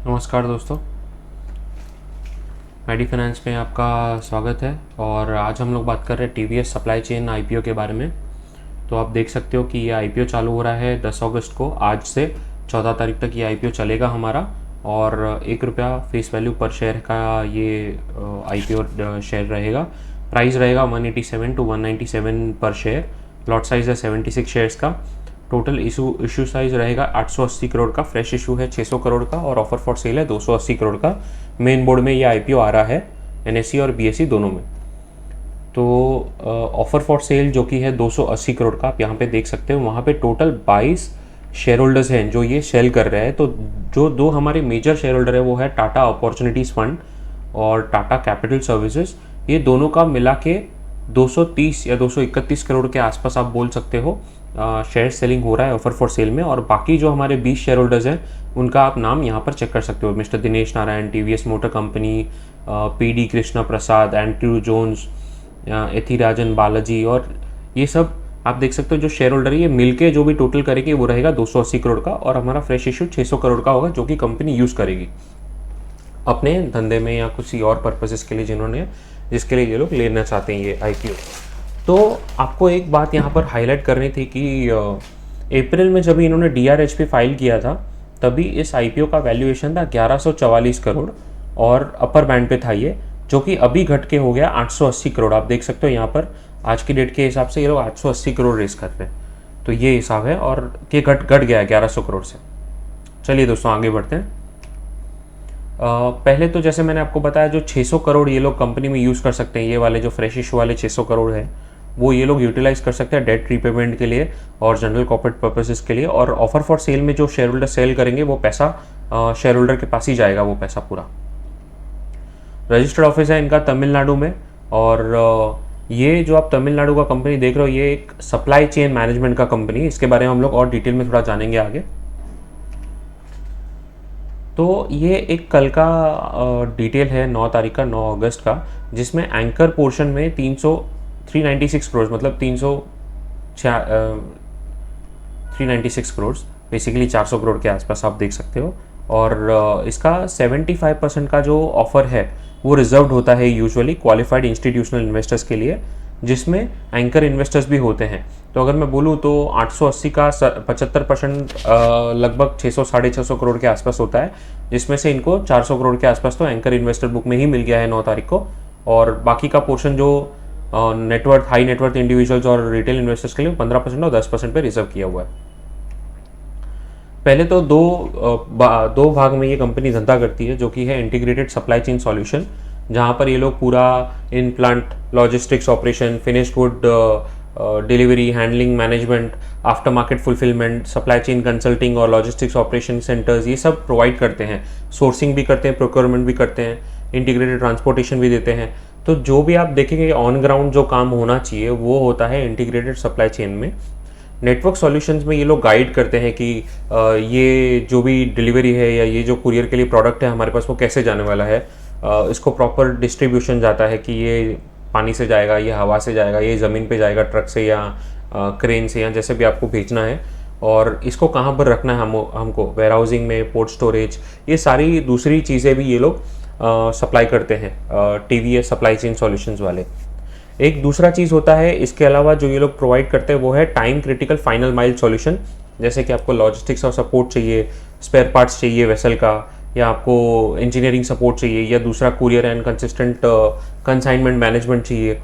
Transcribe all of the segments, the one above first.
नमस्कार दोस्तों, Maddie finance में आपका स्वागत है। और आज हम लोग बात कर रहे हैं टीवीएस सप्लाई चेन आईपीओ के बारे में। तो आप देख सकते हो कि ये आईपीओ चालू हो रहा है 10 अगस्त को। आज से 14 तारीख तक ये आईपीओ चलेगा हमारा। और ₹1 फेस वैल्यू पर शेयर का ये आईपीओ शेयर रहेगा। प्राइस रहेगा 187 to 197 पर शेयर। लॉट साइज़ है 76 शेयर्स का। टोटल इशू साइज रहेगा 880 करोड़ का। फ्रेश इशू है 600 करोड़ का और ऑफर फॉर सेल है 280 करोड़ का। मेन बोर्ड में ये आईपीओ आ रहा है एनएसई और बीएसई दोनों में। तो ऑफर फॉर सेल जो कि है 280 करोड़ का, आप यहाँ पे देख सकते हो। वहाँ पे टोटल 22 शेयर होल्डर्स हैं जो ये सेल कर रहे हैं। तो जो दो हमारे मेजर शेयर होल्डर है वो है टाटा अपॉर्चुनिटीज़ फंड और टाटा कैपिटल सर्विसेज। ये दोनों का मिला के 230 या 231 करोड़ के आसपास आप बोल सकते हो शेयर सेलिंग हो रहा है ऑफर फॉर सेल में। और बाकी जो हमारे 20 शेयर होल्डर्स हैं उनका आप नाम यहाँ पर चेक कर सकते हो। Mister Dinesh Narayan, TVS motor company, PD Krishna Prasad, Andrew Jones, Ethirajan Balaji, और ये सब आप देख सकते हो। जो शेयर होल्डर है ये मिलके जो भी टोटल करेंगे वो रहेगा 280 करोड़ का। और हमारा फ्रेश इशू 600 करोड़ का होगा जो कि कंपनी यूज़ करेगी अपने धंधे में या किसी और पर्पसेस के लिए जिसके लिए ये लोग लेना चाहते हैं ये आईपीओ। तो आपको एक बात यहाँ पर हाईलाइट करनी थी कि अप्रैल में जब इन्होंने डीआरएचपी फाइल किया था तभी इस आईपीओ का वैल्यूएशन था 1144 करोड़ और अपर बैंड पे था ये, जो कि अभी घट के हो गया 880 करोड़। आप देख सकते हो यहाँ पर आज की डेट के हिसाब से ये लोग 880 करोड़ रेस कर रहे हैं। तो ये हिसाब है और ये घट गया है 1100 करोड़ से। चलिए दोस्तों आगे बढ़ते हैं। पहले तो जैसे मैंने आपको बताया जो 600 करोड़ ये लोग कंपनी में यूज़ कर सकते हैं, ये वाले जो फ्रेश इशू वाले 600 करोड़ है वो ये लोग यूटिलाइज कर सकते हैं डेट रीपेमेंट के लिए और जनरल कॉर्पोरेट पर्पसेस के लिए। और ऑफर फॉर सेल में जो शेयर होल्डर सेल करेंगे वो पैसा शेयर होल्डर के पास ही जाएगा, वो पैसा पूरा। रजिस्टर्ड ऑफिस है इनका तमिलनाडु में। और ये जो आप तमिलनाडु का कंपनी देख रहे हो ये एक सप्लाई चेन मैनेजमेंट का कंपनी। इसके बारे में हम लोग और डिटेल में थोड़ा जानेंगे आगे। तो ये एक कल का डिटेल है 9 तारीख का, 9 अगस्त का, जिसमें एंकर पोर्शन में 396 करोड़ मतलब 396 करोड़ बेसिकली 400 करोड़ के आसपास आप देख सकते हो। और इसका 75% का जो ऑफर है वो रिजर्व्ड होता है यूजुअली क्वालिफाइड इंस्टीट्यूशनल इन्वेस्टर्स के लिए, जिसमें एंकर इन्वेस्टर्स भी होते हैं। तो अगर मैं बोलूँ तो 880 का 75% लगभग 600-650 करोड़ के आसपास होता है, जिसमें से इनको 400 करोड़ के आसपास तो एंकर इन्वेस्टर बुक में ही मिल गया है 9 तारीख को। और बाकी का पोर्शन जो नेटवर्थ हाई नेटवर्थ इंडिविजुअल्स और रिटेल इन्वेस्टर्स के लिए 15% और 10% पे रिजर्व किया हुआ है। पहले तो दो भाग में ये कंपनी धंधा करती है, जो कि है इंटीग्रेटेड सप्लाई चेन सॉल्यूशन, जहाँ पर ये लोग पूरा in plant logistics operation, finished good delivery, handling management, after market fulfilment, supply chain consulting और लॉजिस्टिक्स ऑपरेशन सेंटर्स ये सब प्रोवाइड करते हैं। सोर्सिंग भी करते हैं, प्रोक्योरमेंट भी करते हैं, इंटीग्रेटेड ट्रांसपोर्टेशन भी देते हैं। तो जो भी आप देखेंगे ऑन ग्राउंड जो काम होना चाहिए वो होता है इंटीग्रेटेड सप्लाई चेन में। नेटवर्क सॉल्यूशंस में ये लोग गाइड करते हैं कि ये जो भी डिलीवरी है या ये जो कुरियर के लिए प्रोडक्ट है हमारे पास वो कैसे जाने वाला है, इसको प्रॉपर डिस्ट्रीब्यूशन जाता है कि ये पानी से जाएगा, ये हवा से जाएगा, ये ज़मीन पे जाएगा ट्रक से या क्रेन से या जैसे भी आपको भेजना है, और इसको कहाँ पर रखना है हमको वेयर हाउसिंग में, पोर्ट स्टोरेज, ये सारी दूसरी चीज़ें भी ये लोग सप्लाई करते हैं टीवीएस सप्लाई चेन सॉल्यूशंस वाले। एक दूसरा चीज़ होता है इसके अलावा जो ये लोग प्रोवाइड करते हैं वो है time critical final mile solution. जैसे कि आपको लॉजिस्टिक्स और सपोर्ट चाहिए, स्पेयर पार्ट्स चाहिए वेसल का, या आपको इंजीनियरिंग सपोर्ट चाहिए, या दूसरा courier and consistent consignment management चाहिए,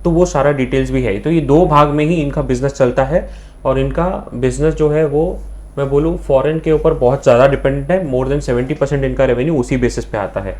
तो वो सारा डिटेल्स भी है। तो ये दो भाग में ही इनका बिजनेस चलता है। और इनका बिजनेस जो है वो मैं बोलूँ फॉरेन के ऊपर बहुत ज़्यादा डिपेंडेंट है। मोर देन 70% इनका रेवेन्यू उसी बेसिस पे आता है।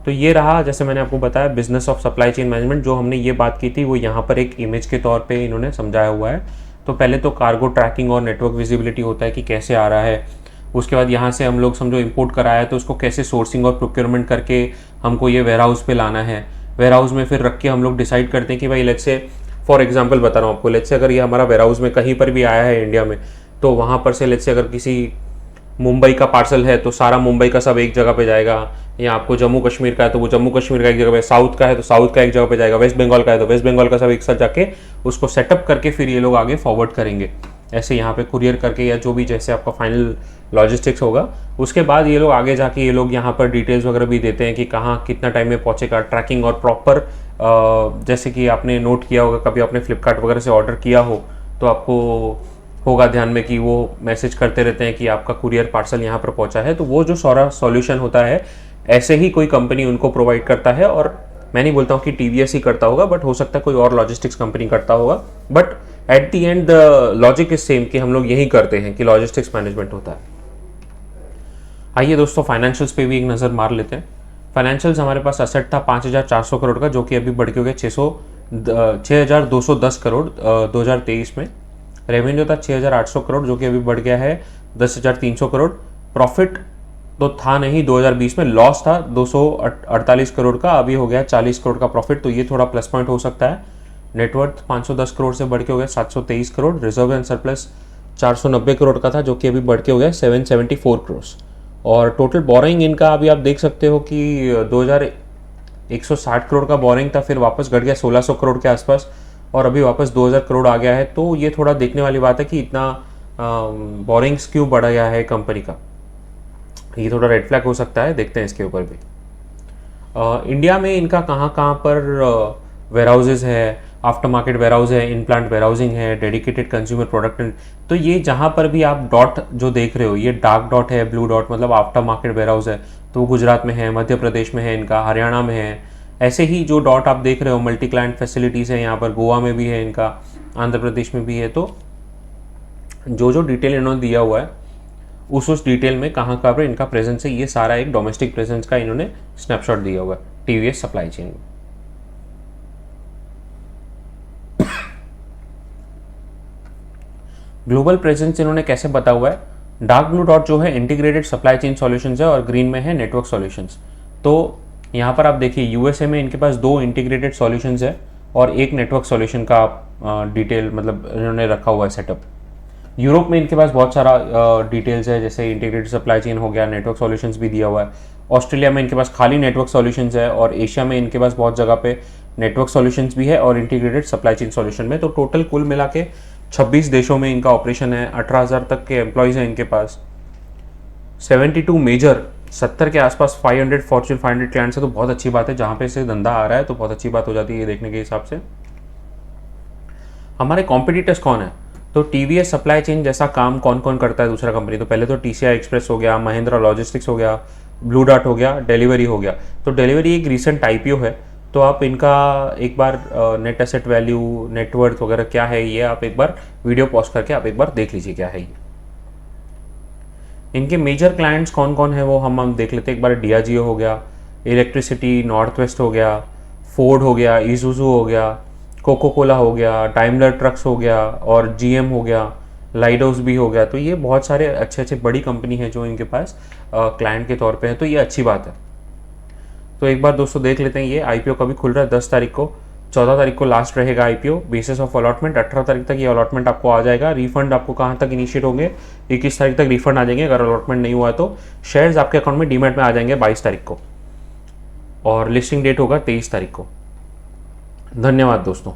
तो ये रहा, जैसे मैंने आपको बताया, business of supply chain management. जो हमने ये बात की थी वो यहाँ पर एक इमेज के तौर पे इन्होंने समझाया हुआ है। तो पहले तो कार्गो ट्रैकिंग और नेटवर्क विजिबिलिटी होता है कि कैसे आ रहा है। उसके बाद यहाँ से हम लोग समझो इंपोर्ट कराया तो उसको कैसे सोर्सिंग और प्रोक्योरमेंट करके हमको ये वेयर हाउस पे लाना है। वेयर हाउस में फिर रख के हम लोग डिसाइड करते हैं कि भाई लेट्स से फॉर एग्जांपल बता रहा हूँ आपको, लेट्स से अगर ये हमारा वेयर हाउस में कहीं पर भी आया है इंडिया में, तो वहाँ पर से लेट्स से अगर किसी मुंबई का पार्सल है तो सारा मुंबई का सब एक जगह पे जाएगा, या आपको जम्मू कश्मीर का है तो वो जम्मू कश्मीर का एक जगह पे, साउथ का है तो साउथ का एक जगह पे जाएगा, वेस्ट बंगाल का है तो वेस्ट बंगाल का सब एक साथ जाके उसको सेटअप करके फिर ये लोग आगे फॉरवर्ड करेंगे। ऐसे यहाँ पे कुरियर करके या जो भी जैसे आपका फाइनल लॉजिस्टिक्स होगा, उसके बाद ये लोग आगे जाके ये लोग यहाँ पर डिटेल्स वगैरह भी देते हैं कि कहाँ कितना टाइम में पहुँचेगा, ट्रैकिंग और प्रॉपर, जैसे कि आपने नोट किया होगा कभी आपने फ्लिपकार्ट वगैरह से ऑर्डर किया हो तो आपको होगा ध्यान में कि वो मैसेज करते रहते हैं कि आपका कुरियर पार्सल यहाँ पर पहुँचा है। तो वो जो सारा सॉल्यूशन होता है ऐसे ही कोई कंपनी उनको प्रोवाइड करता है, और मैं नहीं बोलता हूँ कि टीवीएस ही करता होगा, बट हो सकता है कोई और लॉजिस्टिक्स कंपनी करता होगा, but at the end the logic is same कि हम लोग यही करते हैं कि लॉजिस्टिक्स मैनेजमेंट होता है। आइए दोस्तों फाइनेंशियल्स पे भी एक नज़र मार लेते हैं। फाइनेंशियल्स हमारे पास असेट था 5,400 करोड़ का, जो कि अभी बढ़ के हो गया 6,210 करोड़ 2023 में। रेवेन्यू था 6,800 करोड़, जो कि अभी बढ़ गया है 10,300 करोड़। प्रॉफिट तो था नहीं, 2020 में लॉस था 248 करोड़ का, अभी हो गया 40 करोड़ का प्रॉफिट, तो ये थोड़ा प्लस पॉइंट हो सकता है। नेटवर्थ 510 करोड़ से बढ़ के हो गया 723 crore. Reserve and surplus 490 crore का था, जो कि अभी बढ़ के हो गया 774 करोड़। और टोटल बोरिंग इनका अभी आप देख सकते हो कि 2,160 करोड़ का बोरिंग था, फिर वापस घट गया 1,600 करोड़ के आसपास, और अभी वापस 2,000 करोड़ आ गया है। तो ये थोड़ा देखने वाली बात है कि इतना बोरिंग्स क्यों बढ़ गया है कंपनी का, ये थोड़ा रेड फ्लैग हो सकता है, देखते हैं इसके ऊपर भी। इंडिया में इनका कहाँ कहाँ पर वेयर हाउसेज है, आफ्टर मार्केट वेयर हाउस है, इन प्लांट वेयर हाउसिंग है, डेडिकेटेड कंज्यूमर प्रोडक्ट। तो ये जहाँ पर भी आप डॉट जो देख रहे हो, ये डार्क डॉट है, ब्लू डॉट मतलब आफ्टर मार्केट वेयर हाउस है, तो वो गुजरात में है, मध्य प्रदेश में है इनका, हरियाणा में है। ऐसे ही जो डॉट आप देख रहे हो मल्टी क्लाइंट फैसिलिटीज़ है, यहाँ पर गोवा में भी है इनका, आंध्र प्रदेश में भी है। तो जो जो डिटेल इन्होंने दिया हुआ है उस डिटेल में कहाँ कहाँ पर इनका प्रेजेंस है, ये सारा एक डोमेस्टिक प्रेजेंस का इन्होंने स्नैपशॉट दिया हुआ है टीवीएस सप्लाई चेन में। ग्लोबल प्रेजेंस इन्होंने कैसे बता हुआ है, डार्क ब्लू डॉट जो है इंटीग्रेटेड सप्लाई चेन सॉल्यूशंस है, और ग्रीन में है नेटवर्क सॉल्यूशंस। तो यहाँ पर आप देखिए यूएसए में इनके पास 2 इंटीग्रेटेड सॉल्यूशंस है और एक नेटवर्क सॉल्यूशन का डिटेल मतलब इन्होंने रखा हुआ है सेटअप। यूरोप में इनके पास बहुत सारा डिटेल्स है, जैसे इंटीग्रेटेड सप्लाई चेन हो गया, नेटवर्क सॉल्यूशंस भी दिया हुआ है। ऑस्ट्रेलिया में इनके पास खाली नेटवर्क सॉल्यूशंस है, और एशिया में इनके पास बहुत जगह पे नेटवर्क सॉल्यूशंस भी है और इंटीग्रेटेड सप्लाई चेन सॉल्यूशन में। तो टोटल कुल मिला के 26 देशों में इनका ऑपरेशन है, 18,000 तक के एम्प्लॉयज़ हैं इनके पास, 72 मेजर, 70 के आसपास 500 फॉर्च्यून 500 क्लाइंट्स है। तो बहुत अच्छी बात है, जहाँ पे से धंधा आ रहा है तो बहुत अच्छी बात हो जाती है ये देखने के हिसाब से। हमारे कॉम्पिटिटर्स कौन है, तो टीवीएस सप्लाई चेन जैसा काम कौन कौन करता है दूसरा कंपनी, तो पहले तो टीसीआई एक्सप्रेस हो गया, महिंद्रा लॉजिस्टिक्स हो गया, ब्लू डॉट हो गया, डिलीवरी हो गया। तो डिलीवरी एक रिसेंट आईपीओ है, तो आप इनका एक बार नेट एसेट वैल्यू, नेटवर्थ वगैरह क्या है, ये आप एक बार वीडियो पॉज करके आप एक बार देख लीजिए क्या है ये। इनके मेजर क्लाइंट्स कौन कौन है वो हम देख लेते हैं एक बार। डियाजियो हो गया, इलेक्ट्रिसिटी, नॉर्थ वेस्ट हो गया, फोर्ड हो गया, इजुजू हो गया, कोको कोला हो गया, डाइमलर ट्रक्स हो गया, और जीएम हो गया, लाइडोस भी हो गया। तो ये बहुत सारे अच्छे अच्छे बड़ी कंपनी है जो इनके पास क्लाइंट के तौर पे है, तो ये अच्छी बात है। तो एक बार दोस्तों देख लेते हैं, ये आईपीओ कभी खुल रहा है 10 तारीख को, 14 तारीख को लास्ट रहेगा आईपीओ, बेसिस ऑफ अलॉटमेंट 18 तारीख तक ये अलॉटमेंट आपको आ जाएगा। रिफंड आपको कहाँ तक इनिशिएट होंगे, 21 तारीख तक रिफंड आ जाएंगे अगर अलॉटमेंट नहीं हुआ है तो। शेयर्स आपके अकाउंट में डीमैट में आ जाएंगे 22 तारीख को, और लिस्टिंग डेट होगा 23 तारीख को। धन्यवाद दोस्तों।